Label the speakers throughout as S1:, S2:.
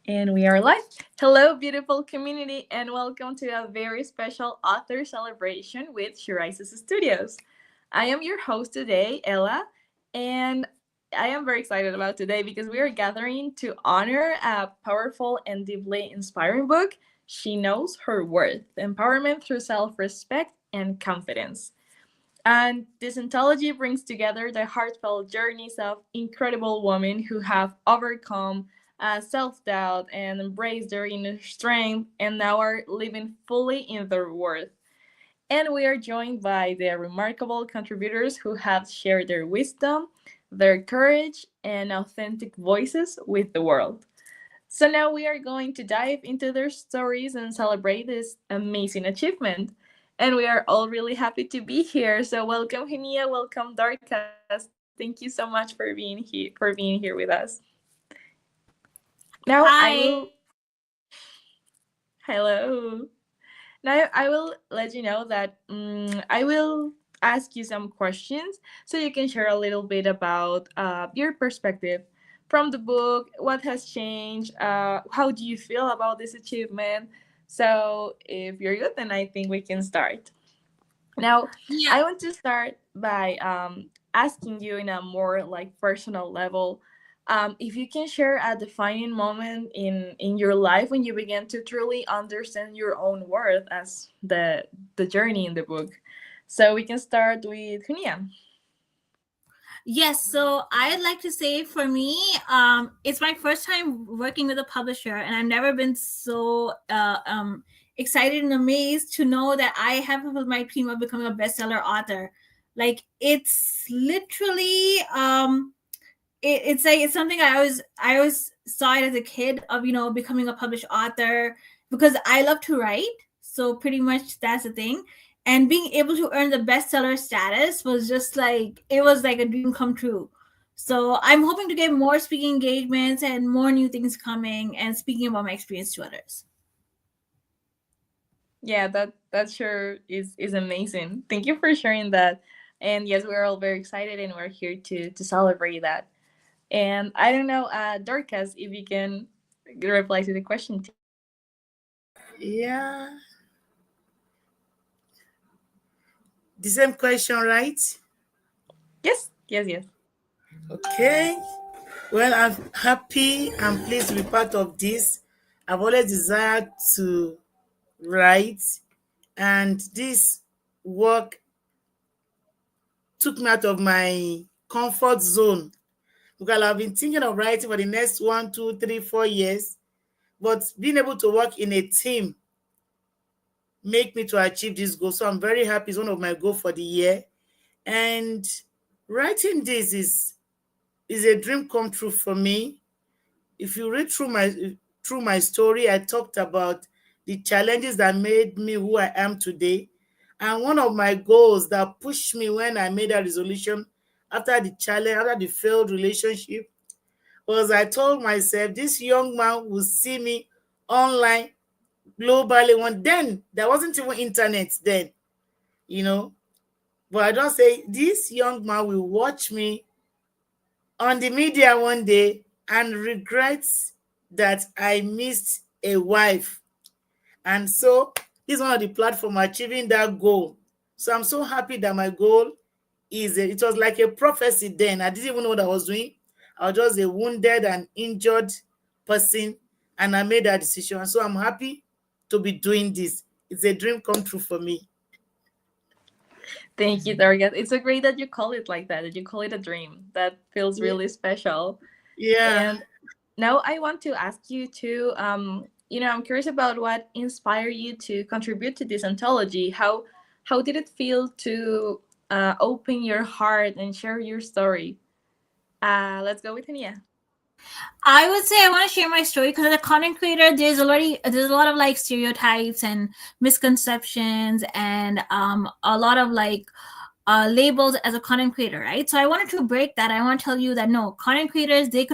S1: And we are live. Hello, beautiful community, and welcome to a very special author celebration with Shirises Studios. I am your host today, Ella, and I am very excited about today because we are gathering to honor a powerful and deeply inspiring book. She Knows Her Worth: Empowerment Through Self Respect and Confidence. And this anthology brings together the heartfelt journeys of incredible women who have overcome self doubt and embraced their inner strength and now are living fully in their worth. And we are joined by the remarkable contributors who have shared their wisdom, their courage, and authentic voices with the world. So now we are going to dive into their stories and celebrate this amazing achievement. And we are all really happy to be here. So welcome Henia, welcome Darkas. Thank you so much for being here with us. Now I will
S2: Hi.
S1: hello. Now I will let you know that I will ask you some questions so you can share a little bit about your perspective from the book, what has changed, how do you feel about this achievement. So if you're good, then I think we can start. Now
S2: Yeah.
S1: I want to start by asking you in a more like personal level. If you can share a defining moment in your life when you began to truly understand your own worth as the journey in the book. So we can start with Hunia.
S2: Yes. So I'd like to say for me, it's my first time working with a publisher, and I've never been so excited and amazed to know that I have fulfilled my dream of becoming a bestseller author. Like it's literally, it's something I always saw it as a kid of becoming a published author because I love to write. So pretty much that's the thing. And being able to earn the bestseller status was just like it was like a dream come true. So I'm hoping to get more speaking engagements and more new things coming and speaking about my experience to others.
S1: Yeah, that sure is amazing. Thank you for sharing that. And yes, we're all very excited and we're here to celebrate that. And I don't know, Dorcas, if you can reply to the question too.
S3: Yeah, the same question, right?
S1: Yes, yes, yes.
S3: Okay. Well, I'm happy and pleased to be part of this. I've always desired to write, and this work took me out of my comfort zone because I've been thinking of writing for the next 1, 2, 3, 4 years. But being able to work in a team make me to achieve this goal. So I'm very happy. It's one of my goals for the year. And writing this is a dream come true for me. If you read through my story, I talked about the challenges that made me who I am today. And one of my goals that pushed me when I made a resolution after the challenge, after the failed relationship, was I told myself this young man will see me online globally. One then there wasn't even internet then, you know. But I don't say this young man will watch me on the media one day and regrets that I missed a wife. And so this is one of the platform achieving that goal. So I'm so happy that my goal it was like a prophecy then. I didn't even know what I was doing. I was just a wounded and injured person, and I made that decision. So I'm happy to be doing this. It's a dream come true for me.
S1: Thank you, Dorcas. It's so great that you call it like that you call it a dream. That feels
S3: Yeah.
S1: really special.
S3: Yeah.
S1: And now I want to ask you to, I'm curious about what inspired you to contribute to this anthology. How did it feel to open your heart and share your story? Let's go with Ania.
S2: I would say I want to share my story because as a content creator, there's a lot of like stereotypes and misconceptions and a lot of like labels as a content creator, right? So I wanted to break that. I want to tell you that no, content creators they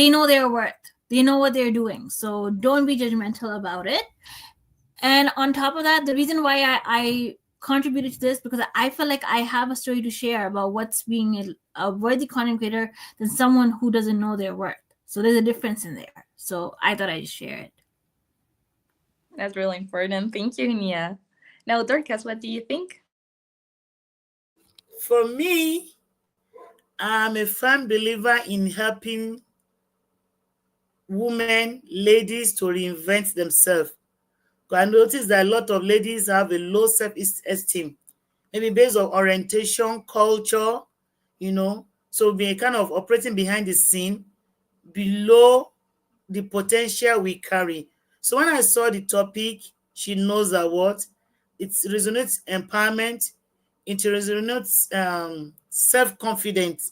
S2: know their worth, they know what they're doing. So don't be judgmental about it. And on top of that, the reason why I contributed to this because I felt like I have a story to share about what's being a worthy content creator than someone who doesn't know their worth. So there's a difference in there. So I thought I'd share it.
S1: That's really important. Thank you, Nia. Now, Dorcas, what do you think?
S3: For me, I'm a firm believer in helping women, ladies to reinvent themselves. I noticed that a lot of ladies have a low self-esteem, maybe based on orientation, culture, So we're kind of operating behind the scene, below the potential we carry. So when I saw the topic, she knows that what it resonates empowerment, it resonates self-confidence,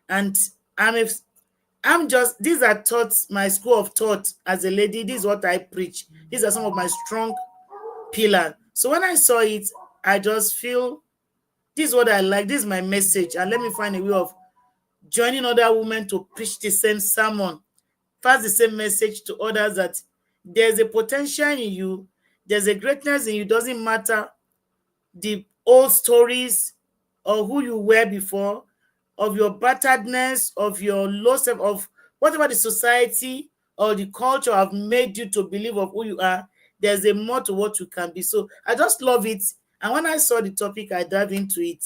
S3: and I'm a I'm just these are thoughts, my school of thought as a lady. This is what I preach. These are some of my strong pillars. So when I saw it, I just feel this is what I like. This is my message, and let me find a way of joining other women to preach the same sermon, pass the same message to others that there's a potential in you, there's a greatness in you. Doesn't matter the old stories or who you were before, of your batteredness, of your loss of whatever the society or the culture have made you to believe of who you are. There's a more to what you can be. So I just love it. And when I saw the topic, I dive into it.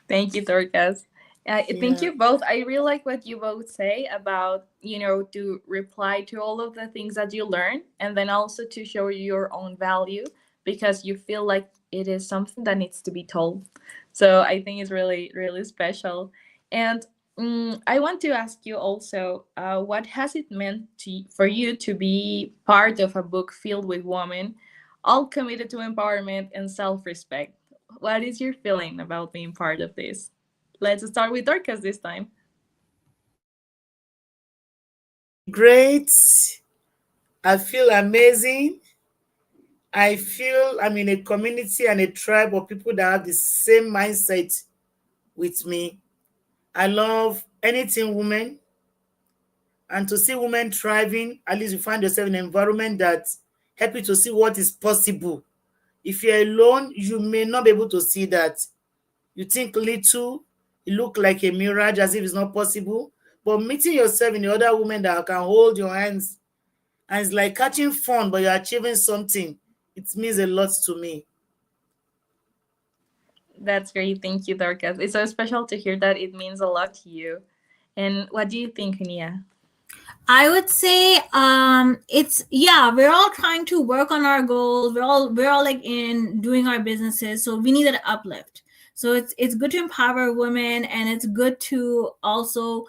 S1: Thank you, Dorcas. Thank
S3: Yeah.
S1: you both. I really like what you both say about, to reply to all of the things that you learn and then also to show your own value because you feel like it is something that needs to be told. So I think it's really, really special. And I want to ask you also, what has it meant for you to be part of a book filled with women, all committed to empowerment and self respect? What is your feeling about being part of this? Let's start with Dorcas this time.
S3: Great. I feel amazing. I feel I'm in a community and a tribe of people that have the same mindset with me. I love anything women, and to see women thriving, at least you find yourself in an environment that help you to see what is possible. If you're alone, you may not be able to see that. You think little, you look like a mirage as if it's not possible. But meeting yourself in the other women that can hold your hands, and it's like catching fun, but you're achieving something. It means a lot to me.
S1: That's great. Thank you, Dorcas. It's so special to hear that it means a lot to you. And what do you think, Nia?
S2: I would say it's, yeah, we're all trying to work on our goals. We're all like in doing our businesses, so we need an uplift. So it's good to empower women, and it's good to also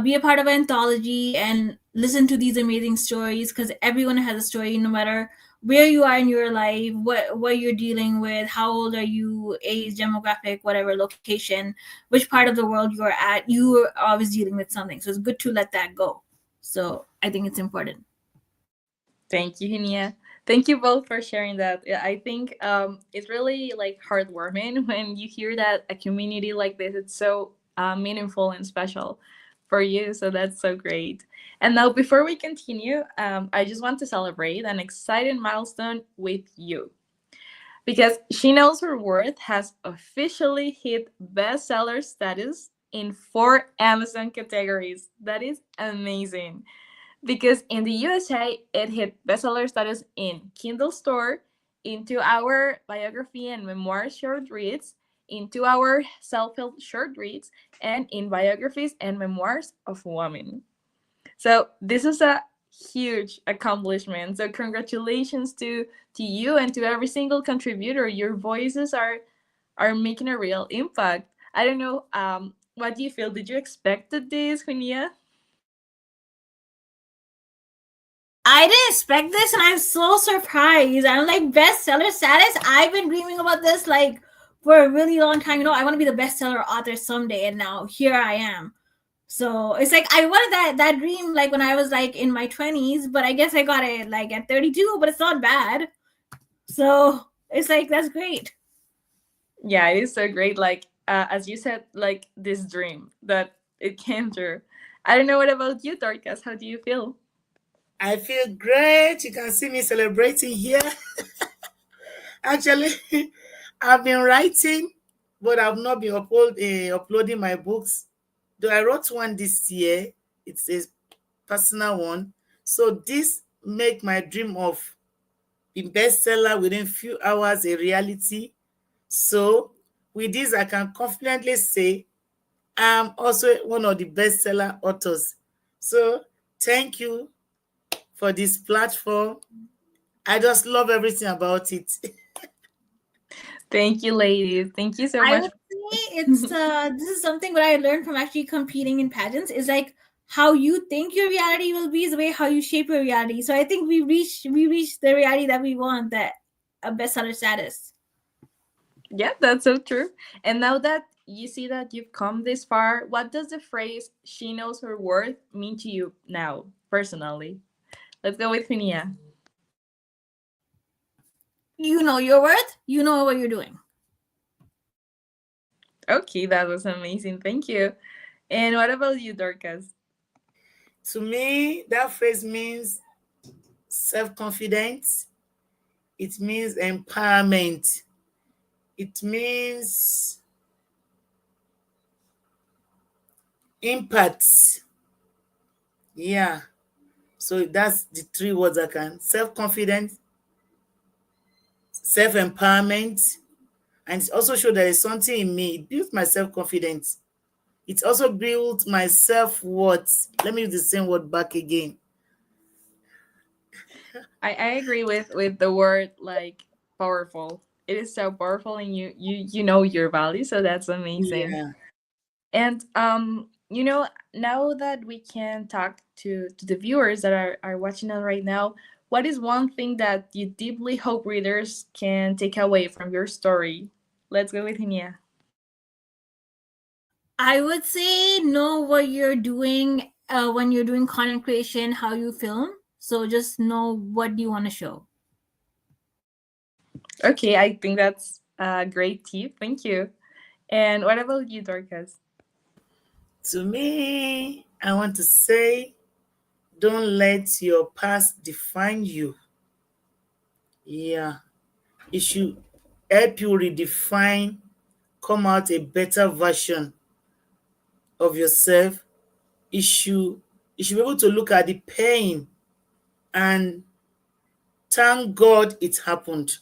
S2: be a part of an anthology and listen to these amazing stories, because everyone has a story, no matter where you are in your life, what you're dealing with, how old are you, age, demographic, whatever location, which part of the world you're at, you are always dealing with something. So it's good to let that go. So I think it's important.
S1: Thank you, Nia. Thank you both for sharing that. Yeah, I think it's really like heartwarming when you hear that a community like this, it's so meaningful and special for you. So that's so great. And now, before we continue, I just want to celebrate an exciting milestone with you because She Knows Her Worth has officially hit bestseller status in 4 Amazon categories. That is amazing because in the USA, it hit bestseller status in Kindle Store, into our biography and memoir short reads, into our self-help short reads, and in biographies and memoirs of women. So this is a huge accomplishment. So congratulations to you and to every single contributor. Your voices are making a real impact. I don't know. What do you feel? Did you expect this, Junia?
S2: I didn't expect this, and I'm so surprised. I'm like, bestseller status. I've been dreaming about this like for a really long time. I want to be the bestseller author someday, and now here I am. So it's like I wanted that dream like when I was like in my 20s, but I guess I got it like at 32, but it's not bad. So it's like that's great.
S1: Yeah, it is so great. Like as you said, like this dream that it came true. I don't know what about you, Dorcas. How do you feel?
S3: I feel great. You can see me celebrating here. Actually, I've been writing, but I've not been uploading my books. Though I wrote one this year, It's a personal one. So this make my dream of being bestseller within few hours a reality. So with this, I can confidently say I'm also one of the bestseller authors. So thank you for this platform. I just love everything about it.
S1: Thank you, ladies. Thank you so
S2: I
S1: much.
S2: would say it's this is something what I learned from actually competing in pageants is like how you think your reality will be is the way how you shape your reality. So I think we reach the reality that we want, that a bestseller status.
S1: Yeah, that's so true. And now that you see that you've come this far, what does the phrase "she knows her worth" mean to you now, personally? Let's go with Finia.
S2: You know your worth, you know what you're doing.
S1: Okay, that was amazing. Thank you. And what about you, Dorcas?
S3: To me, that phrase means self-confidence. It means empowerment. It means impact. Yeah. So that's the three words I can: self-confidence, self-empowerment, and it also shows there is something in me. It builds my self-confidence. It also builds my self-worth. Let me use the same word back again.
S1: I agree with the word like powerful. It is so powerful, and you know your value, so that's amazing.
S3: Yeah.
S1: And now that we can talk to the viewers that are watching us right now, what is one thing that you deeply hope readers can take away from your story? Let's go with Hinia.
S2: I would say know what you're doing when you're doing content creation, how you film. So just know what do you want to show.
S1: Okay, I think that's a great tip. Thank you. And what about you, Dorcas?
S3: To me, I want to say, don't let your past define you. Yeah. It should help you redefine, come out a better version of yourself. You should be able to look at the pain and thank God it happened.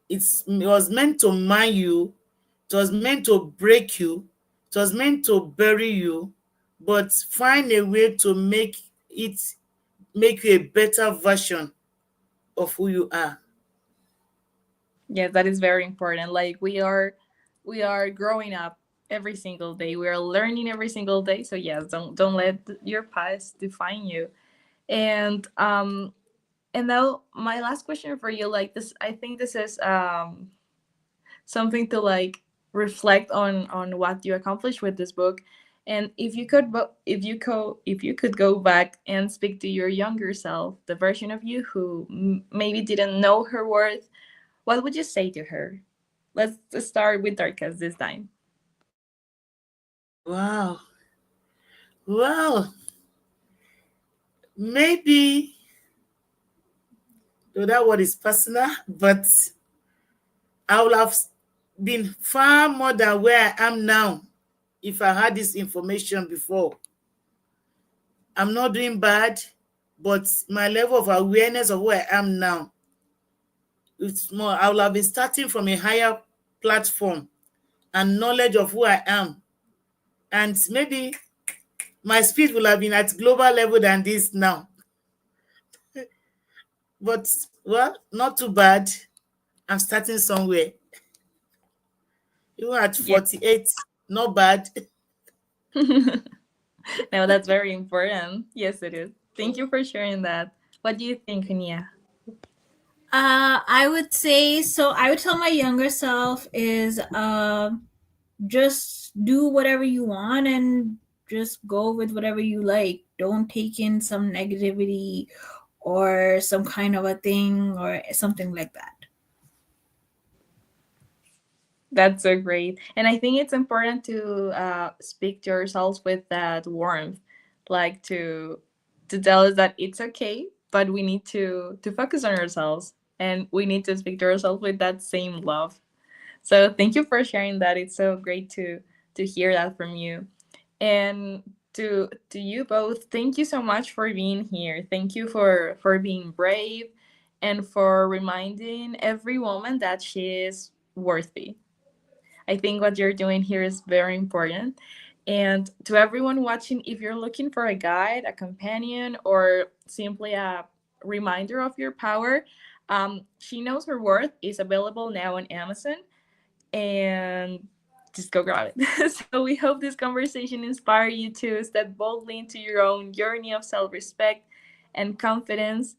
S3: It was meant to mine you, it was meant to break you, it was meant to bury you, but find a way to make you a better version of who you are.
S1: Yeah, that is very important. Like we are growing up every single day. We are learning every single day. So yes, don't let your past define you. And now my last question for you, like this, I think this is something to like reflect on what you accomplished with this book. And if you could go back and speak to your younger self, the version of you who maybe didn't know her worth, what would you say to her? Let's start with Darkas this time.
S3: Wow. Well, maybe, though that word is personal, but I would have been far more than where I am now if I had this information before. I'm not doing bad, but my level of awareness of where I am now, it's more. I would have been starting from a higher platform and knowledge of who I am. And maybe my speed will have been at global level than this now. But, well, not too bad. I'm starting somewhere. Even at
S1: Yeah.
S3: 48, not bad.
S1: No, that's very important. Yes, it is. Thank you for sharing that. What do you think, Nia?
S2: I would say so. I would tell my younger self is just do whatever you want and just go with whatever you like. Don't take in some negativity or some kind of a thing or something like that.
S1: That's so great. And I think it's important to speak to ourselves with that warmth, like to tell us that it's okay, but we need to focus on ourselves, and we need to speak to ourselves with that same love. So thank you for sharing that. It's so great to hear that from you. And to you both, thank you so much for being here. Thank you for being brave and for reminding every woman that she is worthy. I think what you're doing here is very important. And to everyone watching, if you're looking for a guide, a companion, or simply a reminder of your power, She Knows Her Worth is available now on Amazon. And just go grab it. So we hope this conversation inspired you to step boldly into your own journey of self-respect and confidence.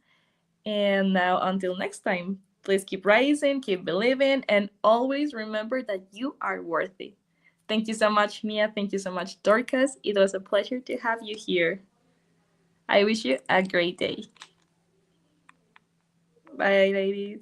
S1: And now, until next time, please keep rising, keep believing, and always remember that you are worthy. Thank you so much, Mia. Thank you so much, Dorcas. It was a pleasure to have you here. I wish you a great day. Bye, ladies.